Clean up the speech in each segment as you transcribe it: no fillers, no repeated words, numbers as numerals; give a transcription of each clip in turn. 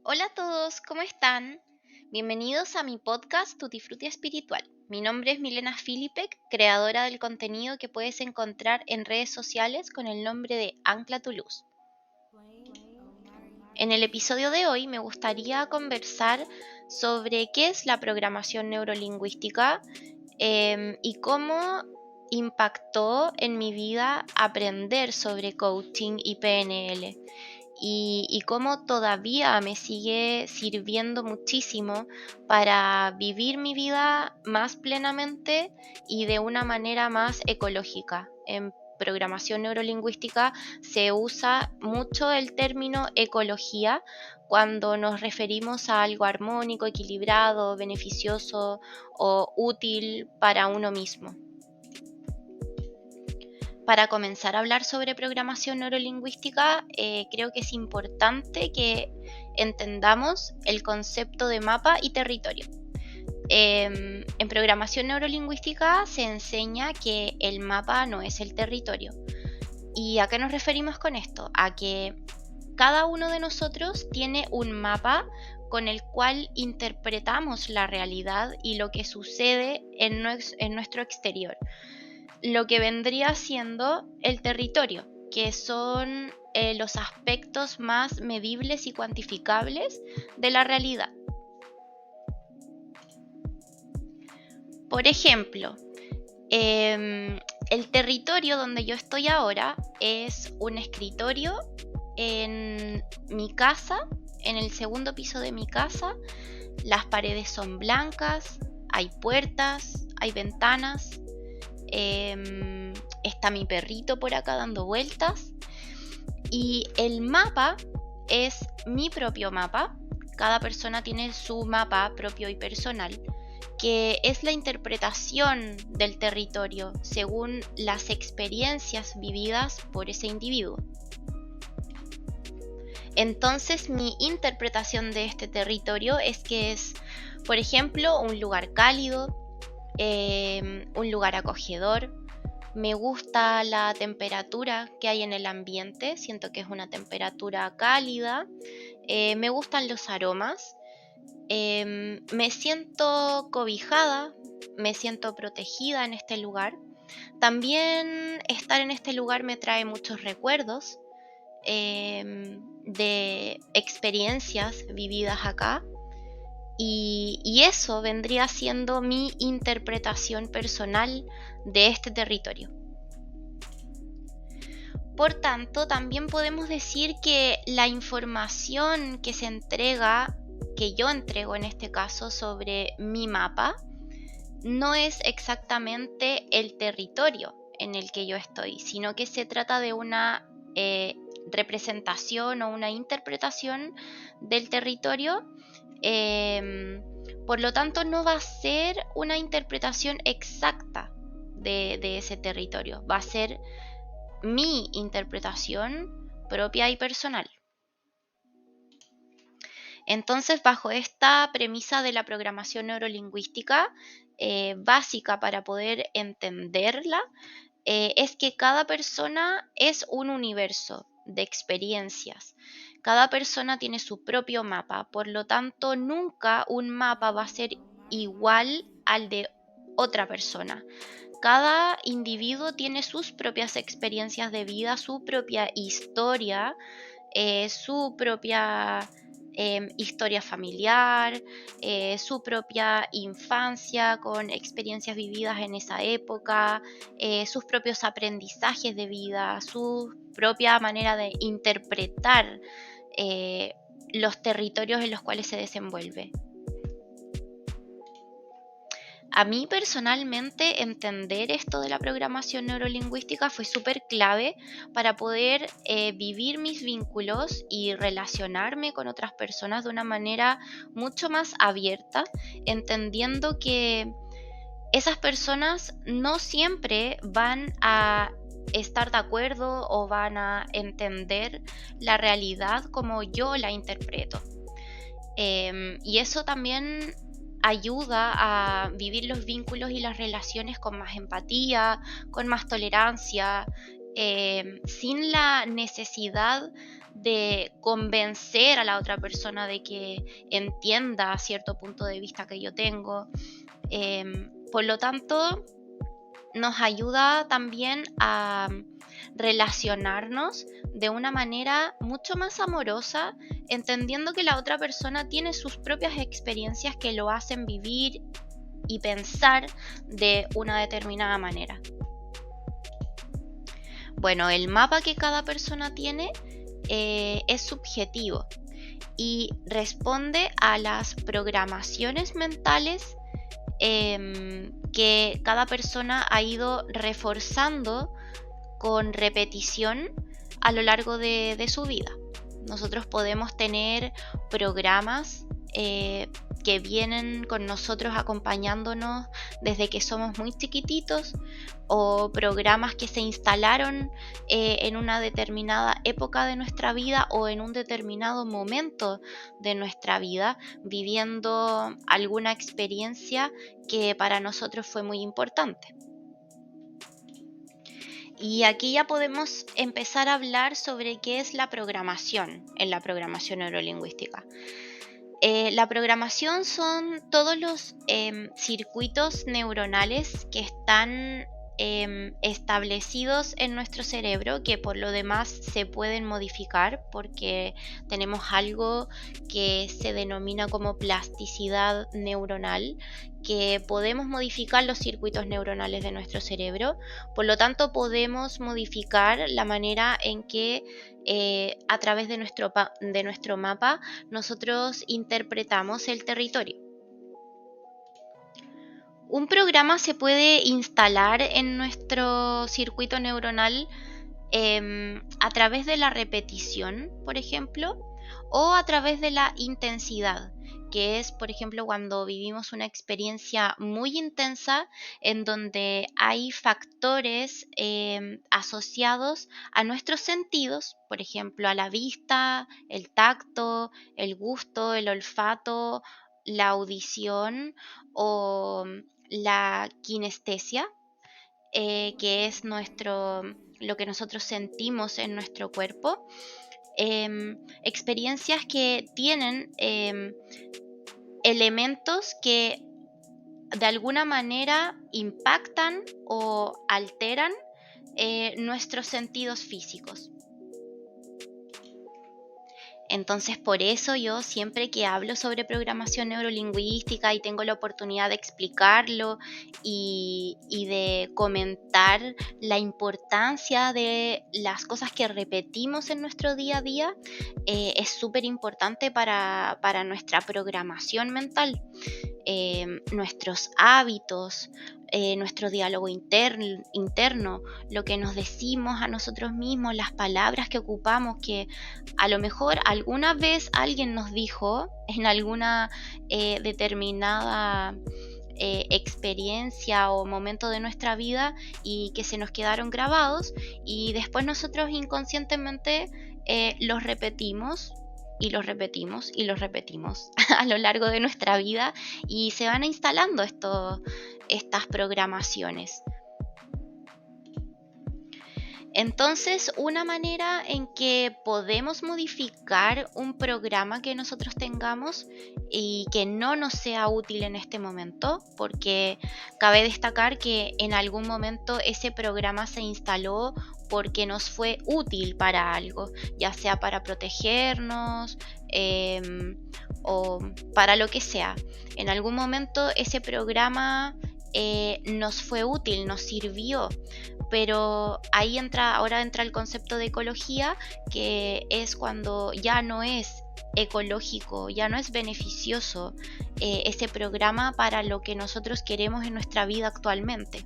Hola a todos, ¿cómo están? Bienvenidos a mi podcast Tutti Frutti Espiritual. Mi nombre es Milena Filipek, creadora del contenido que puedes encontrar en redes sociales con el nombre de Ancla tu Luz. En el episodio de hoy me gustaría conversar sobre qué es la programación neurolingüística y cómo impactó en mi vida aprender sobre coaching y PNL. Y cómo todavía me sigue sirviendo muchísimo para vivir mi vida más plenamente y de una manera más ecológica. En programación neurolingüística se usa mucho el término ecología cuando nos referimos a algo armónico, equilibrado, beneficioso o útil para uno mismo. Para comenzar a hablar sobre programación neurolingüística, creo que es importante que entendamos el concepto de mapa y territorio. En programación neurolingüística se enseña que el mapa no es el territorio. ¿Y a qué nos referimos con esto? A que cada uno de nosotros tiene un mapa con el cual interpretamos la realidad y lo que sucede en nuestro exterior. Lo que vendría siendo el territorio, que son los aspectos más medibles y cuantificables de la realidad. Por ejemplo, el territorio donde yo estoy ahora es un escritorio en mi casa, en el segundo piso de mi casa. Las paredes son blancas, hay puertas, hay ventanas. Está mi perrito por acá dando vueltas y el mapa es mi propio mapa. Cada persona tiene su mapa propio y personal, que es la interpretación del territorio según las experiencias vividas por ese individuo. Entonces, mi interpretación de este territorio es que es, por ejemplo, un lugar cálido, un lugar acogedor. Me gusta la temperatura que hay en el ambiente, siento que es una temperatura cálida. Me gustan los aromas. Me siento cobijada, me siento protegida en este lugar. También estar en este lugar me trae muchos recuerdos de experiencias vividas acá. Y eso vendría siendo mi interpretación personal de este territorio. Por tanto, también podemos decir que la información que se entrega, que yo entrego en este caso sobre mi mapa, no es exactamente el territorio en el que yo estoy, sino que se trata de una representación o una interpretación del territorio. Por lo tanto, no va a ser una interpretación exacta de ese territorio, va a ser mi interpretación propia y personal. Entonces, bajo esta premisa de la programación neurolingüística, básica para poder entenderla, es que cada persona es un universo de experiencias. Cada persona tiene su propio mapa, por lo tanto, nunca un mapa va a ser igual al de otra persona. Cada individuo tiene sus propias experiencias de vida, su propia historia, su propia historia familiar, su propia infancia con experiencias vividas en esa época, sus propios aprendizajes de vida, su propia manera de interpretar los territorios en los cuales se desenvuelve. A mí personalmente entender esto de la programación neurolingüística fue súper clave para poder vivir mis vínculos y relacionarme con otras personas de una manera mucho más abierta, entendiendo que esas personas no siempre van a estar de acuerdo o van a entender la realidad como yo la interpreto. Y eso también ayuda a vivir los vínculos y las relaciones con más empatía, con más tolerancia, sin la necesidad de convencer a la otra persona de que entienda cierto punto de vista que yo tengo. Por lo tanto, nos ayuda también a relacionarnos de una manera mucho más amorosa, entendiendo que la otra persona tiene sus propias experiencias que lo hacen vivir y pensar de una determinada manera. Bueno, el mapa que cada persona tiene es subjetivo y responde a las programaciones mentales que cada persona ha ido reforzando con repetición a lo largo de su vida. Nosotros podemos tener programas que vienen con nosotros acompañándonos desde que somos muy chiquititos, o programas que se instalaron en una determinada época de nuestra vida o en un determinado momento de nuestra vida, viviendo alguna experiencia que para nosotros fue muy importante. Y aquí ya podemos empezar a hablar sobre qué es la programación en la programación neurolingüística. La programación son todos los circuitos neuronales que están establecidos en nuestro cerebro, que por lo demás se pueden modificar porque tenemos algo que se denomina como plasticidad neuronal, que podemos modificar los circuitos neuronales de nuestro cerebro. Por lo tanto, podemos modificar la manera en que a través de nuestro mapa nosotros interpretamos el territorio. Un programa se puede instalar en nuestro circuito neuronal a través de la repetición, por ejemplo, o a través de la intensidad, que es, por ejemplo, cuando vivimos una experiencia muy intensa en donde hay factores asociados a nuestros sentidos, por ejemplo, a la vista, el tacto, el gusto, el olfato, la audición o la kinestesia, que es lo que nosotros sentimos en nuestro cuerpo. Experiencias que tienen elementos que de alguna manera impactan o alteran nuestros sentidos físicos. Entonces, por eso yo siempre que hablo sobre programación neurolingüística y tengo la oportunidad de explicarlo y de comentar la importancia de las cosas que repetimos en nuestro día a día, es súper importante para nuestra programación mental. Nuestros hábitos, nuestro diálogo interno, lo que nos decimos a nosotros mismos, las palabras que ocupamos, que a lo mejor alguna vez alguien nos dijo en alguna determinada experiencia o momento de nuestra vida y que se nos quedaron grabados, y después nosotros inconscientemente los repetimos y los repetimos y los repetimos a lo largo de nuestra vida, y se van instalando estas programaciones. Entonces, una manera en que podemos modificar un programa que nosotros tengamos y que no nos sea útil en este momento, porque cabe destacar que en algún momento ese programa se instaló porque nos fue útil para algo, ya sea para protegernos o para lo que sea. En algún momento ese programa nos fue útil, nos sirvió, pero ahora entra el concepto de ecología, que es cuando ya no es ecológico, ya no es beneficioso ese programa para lo que nosotros queremos en nuestra vida actualmente.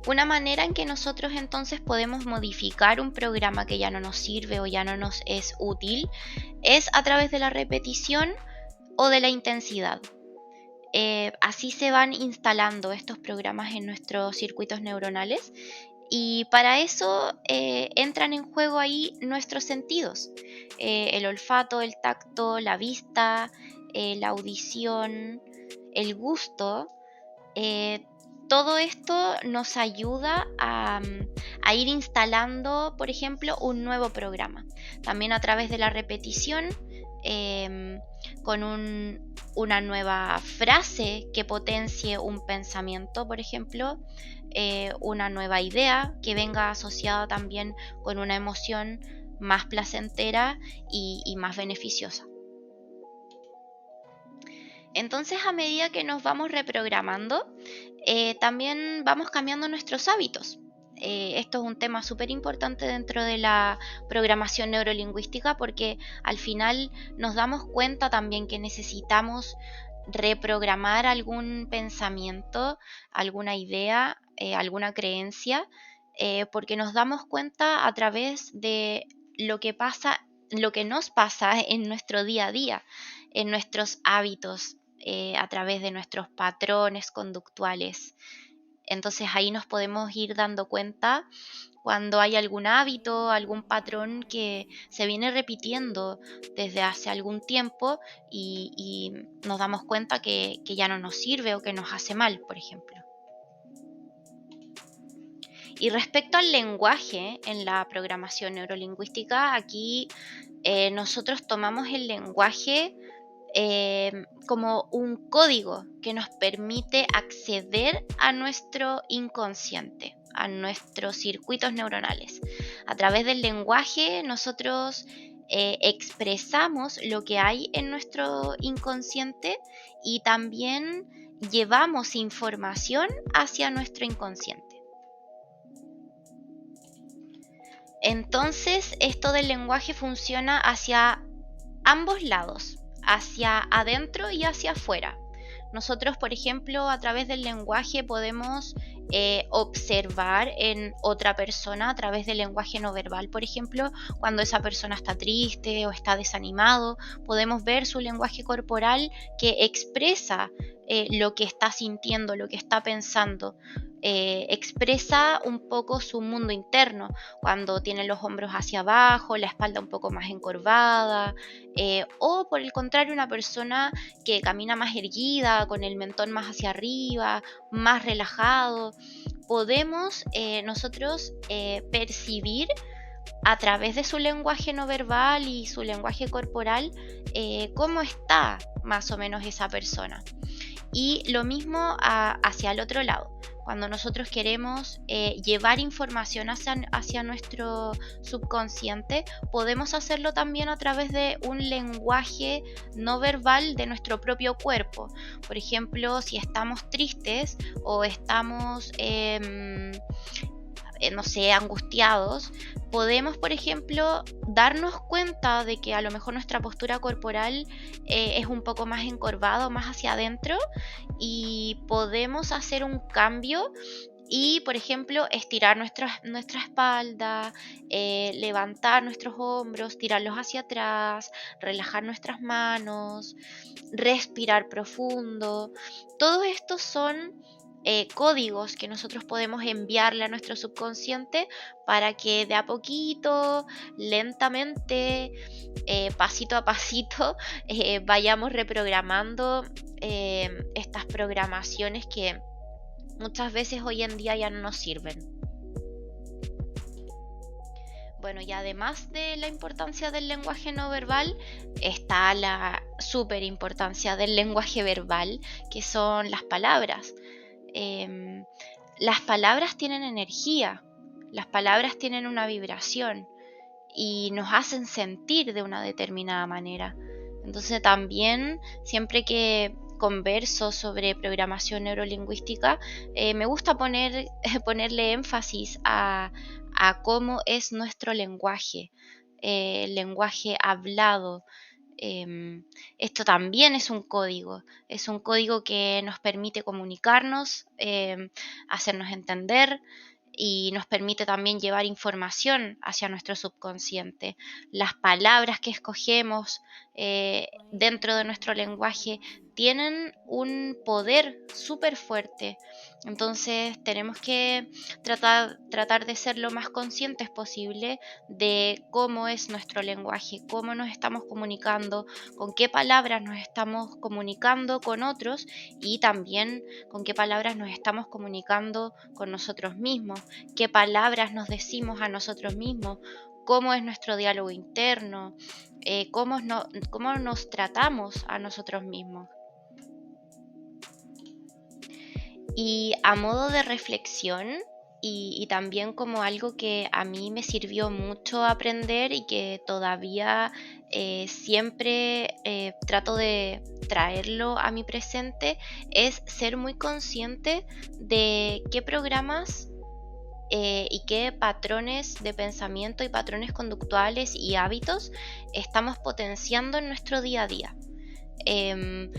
Una manera en que nosotros entonces podemos modificar un programa que ya no nos sirve o ya no nos es útil es a través de la repetición o de la intensidad. Así se van instalando estos programas en nuestros circuitos neuronales y para eso entran en juego ahí nuestros sentidos, el olfato, el tacto, la vista, la audición, el gusto. eh, Todo esto nos ayuda a ir instalando, por ejemplo, un nuevo programa. También a través de la repetición, em, con una nueva frase que potencie un pensamiento, por ejemplo, una nueva idea que venga asociada también con una emoción más placentera y más beneficiosa. Entonces, a medida que nos vamos reprogramando, también vamos cambiando nuestros hábitos. Esto es un tema súper importante dentro de la programación neurolingüística porque al final nos damos cuenta también que necesitamos reprogramar algún pensamiento, alguna idea, alguna creencia, porque nos damos cuenta a través de lo que pasa, lo que nos pasa en nuestro día a día, en nuestros hábitos, a través de nuestros patrones conductuales. Entonces ahí nos podemos ir dando cuenta cuando hay algún hábito, algún patrón que se viene repitiendo desde hace algún tiempo y nos damos cuenta que ya no nos sirve o que nos hace mal, por ejemplo. Y respecto al lenguaje en la programación neurolingüística, aquí nosotros tomamos el lenguaje como un código que nos permite acceder a nuestro inconsciente, a nuestros circuitos neuronales. A través del lenguaje nosotros expresamos lo que hay en nuestro inconsciente y también llevamos información hacia nuestro inconsciente. Entonces, esto del lenguaje funciona hacia ambos lados, hacia adentro y hacia afuera. Nosotros, por ejemplo, a través del lenguaje podemos observar en otra persona, a través del lenguaje no verbal, por ejemplo, cuando esa persona está triste o está desanimado, podemos ver su lenguaje corporal que expresa lo que está sintiendo, lo que está pensando. Expresa un poco su mundo interno, cuando tiene los hombros hacia abajo, la espalda un poco más encorvada, o por el contrario, una persona que camina más erguida, con el mentón más hacia arriba, más relajado. Podemos nosotros percibir a través de su lenguaje no verbal y su lenguaje corporal cómo está más o menos esa persona. Y lo mismo hacia el otro lado. Cuando nosotros queremos llevar información hacia nuestro subconsciente, podemos hacerlo también a través de un lenguaje no verbal de nuestro propio cuerpo. Por ejemplo, si estamos tristes o estamos no sé, angustiados, podemos, por ejemplo, darnos cuenta de que a lo mejor nuestra postura corporal es un poco más encorvada o más hacia adentro y podemos hacer un cambio y, por ejemplo, estirar nuestra espalda, levantar nuestros hombros, tirarlos hacia atrás, relajar nuestras manos, respirar profundo. Todos estos son códigos que nosotros podemos enviarle a nuestro subconsciente para que de a poquito, lentamente, pasito a pasito, vayamos reprogramando estas programaciones que muchas veces hoy en día ya no nos sirven. Bueno, y además de la importancia del lenguaje no verbal, está la súper importancia del lenguaje verbal, que son las palabras. Em, las palabras tienen energía, las palabras tienen una vibración y nos hacen sentir de una determinada manera. Entonces también, siempre que converso sobre programación neurolingüística, me gusta ponerle énfasis a cómo es nuestro lenguaje, el lenguaje hablado, Esto también es un código que nos permite comunicarnos, hacernos entender y nos permite también llevar información hacia nuestro subconsciente. Las palabras que escogemos dentro de nuestro lenguaje tienen un poder súper fuerte. Entonces tenemos que tratar de ser lo más conscientes posible de cómo es nuestro lenguaje, cómo nos estamos comunicando, con qué palabras nos estamos comunicando con otros y también con qué palabras nos estamos comunicando con nosotros mismos, qué palabras nos decimos a nosotros mismos, cómo es nuestro diálogo interno, cómo nos tratamos a nosotros mismos. Y a modo de reflexión y también como algo que a mí me sirvió mucho aprender y que todavía siempre trato de traerlo a mi presente, es ser muy consciente de qué programas y qué patrones de pensamiento y patrones conductuales y hábitos estamos potenciando en nuestro día a día. Em,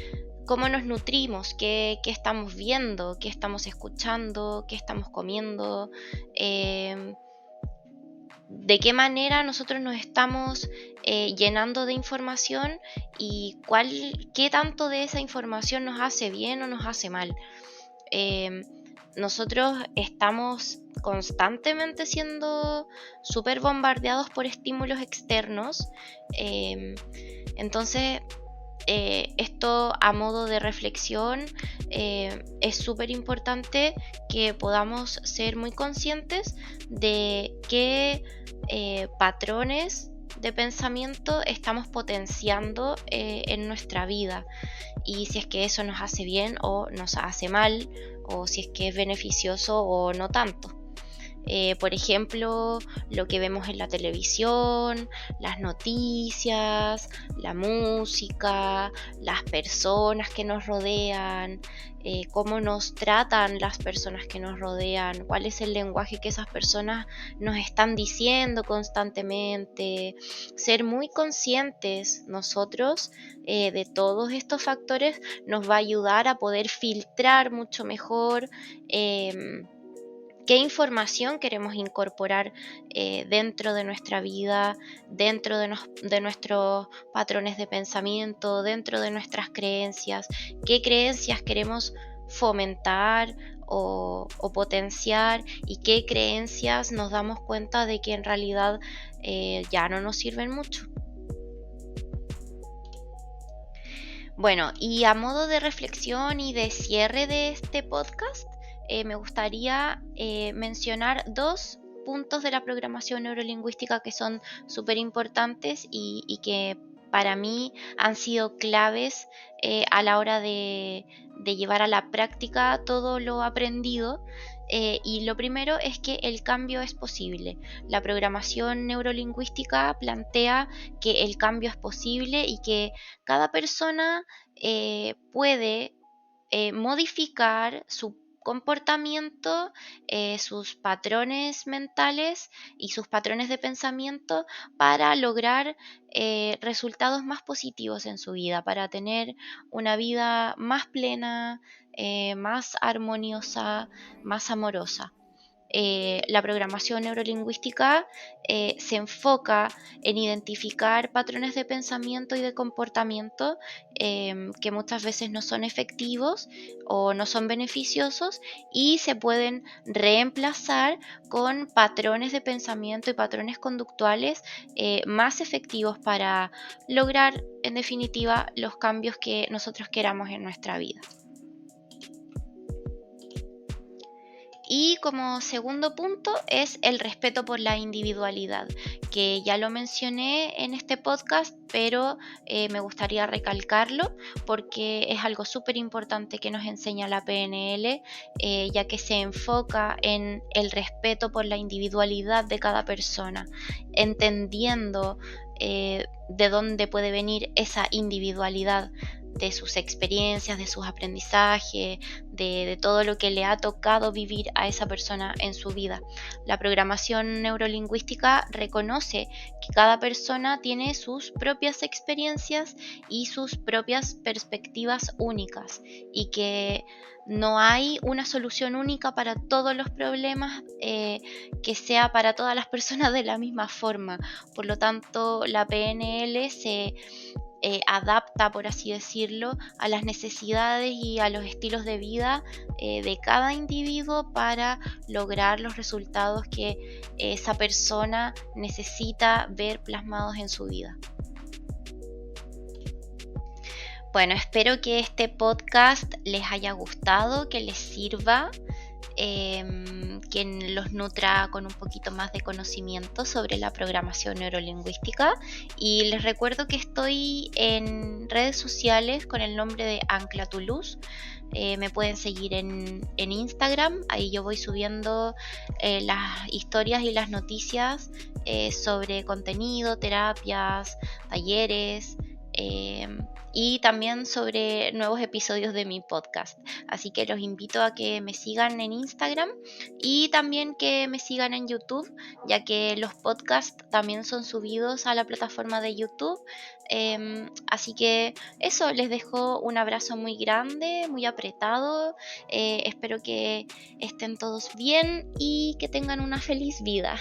Cómo nos nutrimos, qué estamos viendo, qué estamos escuchando, qué estamos comiendo, em, de qué manera nosotros nos estamos llenando de información y qué tanto de esa información nos hace bien o nos hace mal. Em, Nosotros estamos constantemente siendo súper bombardeados por estímulos externos, em, entonces esto a modo de reflexión es súper importante que podamos ser muy conscientes de qué patrones de pensamiento estamos potenciando en nuestra vida y si es que eso nos hace bien o nos hace mal o si es que es beneficioso o no tanto. Por ejemplo, lo que vemos en la televisión, las noticias, la música, las personas que nos rodean, cómo nos tratan las personas que nos rodean, cuál es el lenguaje que esas personas nos están diciendo constantemente. Ser muy conscientes nosotros de todos estos factores nos va a ayudar a poder filtrar mucho mejor. Qué información queremos incorporar dentro de nuestra vida, dentro de nuestros patrones de pensamiento, dentro de nuestras creencias, qué creencias queremos fomentar o potenciar y qué creencias nos damos cuenta de que en realidad ya no nos sirven mucho. Bueno, y a modo de reflexión y de cierre de este podcast, me gustaría mencionar dos puntos de la programación neurolingüística que son súper importantes y que para mí han sido claves a la hora de llevar a la práctica todo lo aprendido. Y lo primero es que el cambio es posible. La programación neurolingüística plantea que el cambio es posible y que cada persona puede modificar su comportamiento, sus patrones mentales y sus patrones de pensamiento para lograr resultados más positivos en su vida, para tener una vida más plena, más armoniosa, más amorosa. La programación neurolingüística se enfoca en identificar patrones de pensamiento y de comportamiento que muchas veces no son efectivos o no son beneficiosos y se pueden reemplazar con patrones de pensamiento y patrones conductuales más efectivos para lograr, en definitiva, los cambios que nosotros queramos en nuestra vida. Y como segundo punto es el respeto por la individualidad, que ya lo mencioné en este podcast, pero me gustaría recalcarlo porque es algo súper importante que nos enseña la PNL, ya que se enfoca en el respeto por la individualidad de cada persona, entendiendo de dónde puede venir esa individualidad de sus experiencias, de sus aprendizajes, de todo lo que le ha tocado vivir a esa persona en su vida. La programación neurolingüística reconoce que cada persona tiene sus propias experiencias y sus propias perspectivas únicas y que no hay una solución única para todos los problemas que sea para todas las personas de la misma forma. Por lo tanto, la PNL se adapta, por así decirlo, a las necesidades y a los estilos de vida de cada individuo para lograr los resultados que esa persona necesita ver plasmados en su vida. Bueno, espero que este podcast les haya gustado, que les sirva, que los nutra con un poquito más de conocimiento sobre la programación neurolingüística. Y les recuerdo que estoy en redes sociales con el nombre de Ancla tu Luz. Me pueden seguir en Instagram, ahí yo voy subiendo las historias y las noticias sobre contenido, terapias, talleres. Y también sobre nuevos episodios de mi podcast. Así que los invito a que me sigan en Instagram y también que me sigan en YouTube, ya que los podcasts también son subidos a la plataforma de YouTube. Así que eso, les dejo un abrazo muy grande, muy apretado. Espero que estén todos bien y que tengan una feliz vida.